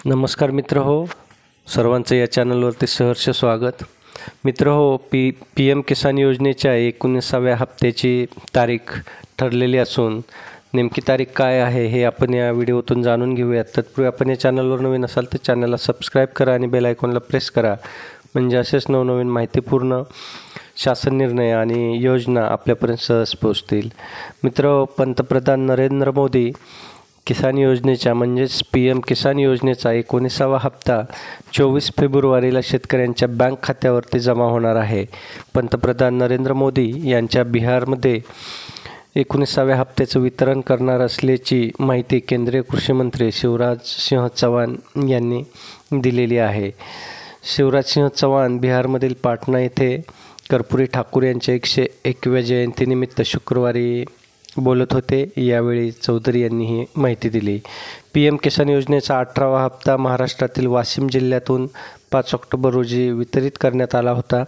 नमस्कार मित्र हो, सर्वांचं या चॅनलवरती सहर्ष स्वागत. मित्र हो, पी एम किसान योजनेच्या 19व्या हप्त्याची तारीख ठरलेली असून नेमकी तारीख काय आहे हे आपण या व्हिडिओतून जाणून घेऊयात. तत्पूर्वी आपण या चॅनलवर नवीन असाल तर चॅनलला सबस्क्राईब करा आणि बेल आयकॉनला प्रेस करा, म्हणजे असेच नवनवीन माहितीपूर्ण शासन निर्णय आणि योजना आपल्यापर्यंत सहज पोहोचतील. मित्र, पंतप्रधान नरेंद्र मोदी किसान योजनेच्या म्हणजेच PM किसान योजनेचा 19वा हप्ता 24 फेब्रुवारीला शेतकऱ्यांच्या बँक खात्यावरती जमा होणार आहे. पंतप्रधान नरेंद्र मोदी यांच्या बिहारमध्ये 19व्या हप्त्याचं वितरण करणार असल्याची माहिती केंद्रीय कृषी मंत्री शिवराज सिंह चौहान यांनी दिलेली आहे. शिवराज सिंह चौहान बिहारमधील पाटणा येथे कर्पूरी ठाकूर यांच्या 101व्या जयंतीनिमित्त शुक्रवारी बोलत होते. यावेळी चौधरी यांनी ही माहिती दिली. PM किसान योजनेचा 18वा हप्ता महाराष्ट्रातील वाशिम जिल्ह्यातून 5 ऑक्टोबर रोजी वितरित करण्यात आला होता.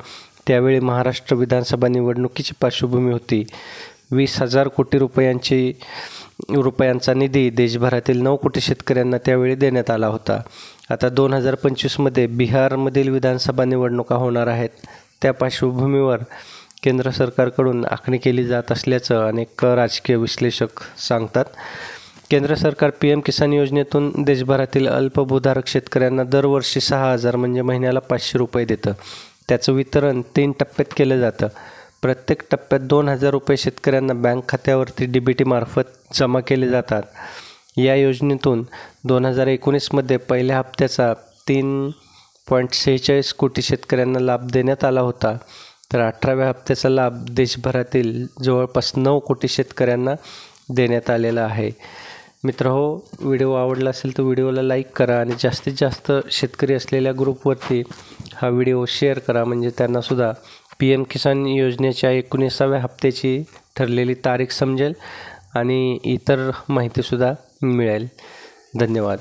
त्यावेळी महाराष्ट्र विधानसभा निवडणुकीची पार्श्वभूमी होती. 20,000 कोटी रुपयांचा निधी देशभरातील 9 कोटी शेतकऱ्यांना त्यावेळी देण्यात आला होता. आता 2025मध्ये बिहारमधील विधानसभा निवडणुका होणार आहेत. त्या पार्श्वभूमीवर केंद्र सरकारकडून आखणी केली जात असल्याचं अनेक राजकीय विश्लेषक सांगतात. केंद्र सरकार PM किसान योजनेतून देशभरातील अल्पभूधारक शेतकऱ्यांना दरवर्षी 6,000 म्हणजे महिन्याला 500 रुपये देतं. त्याचं वितरण 3 टप्प्यात केलं जातं. प्रत्येक टप्प्यात 2,000 रुपये शेतकऱ्यांना बँक खात्यावरती DBT मार्फत जमा केले जातात. या योजनेतून 2019मध्ये पहिल्या हप्त्याचा 3.46 कोटी शेतकऱ्यांना लाभ देण्यात आला होता. तर 18व्या हप्त्याचा लाभ देशभरातील जवळपास 9 कोटी शेतकऱ्यांना देण्यात आलेला आहे. मित्रहो, व्हिडिओ आवडला असेल तर व्हिडिओला लाईक करा आणि जास्तीत जास्त शेतकरी असलेल्या ग्रुपवरती हा व्हिडिओ शेअर करा, म्हणजे त्यांनासुद्धा PM किसान योजनेच्या 19व्या हप्त्याची ठरलेली तारीख समजेल आणि इतर माहितीसुद्धा मिळेल. धन्यवाद.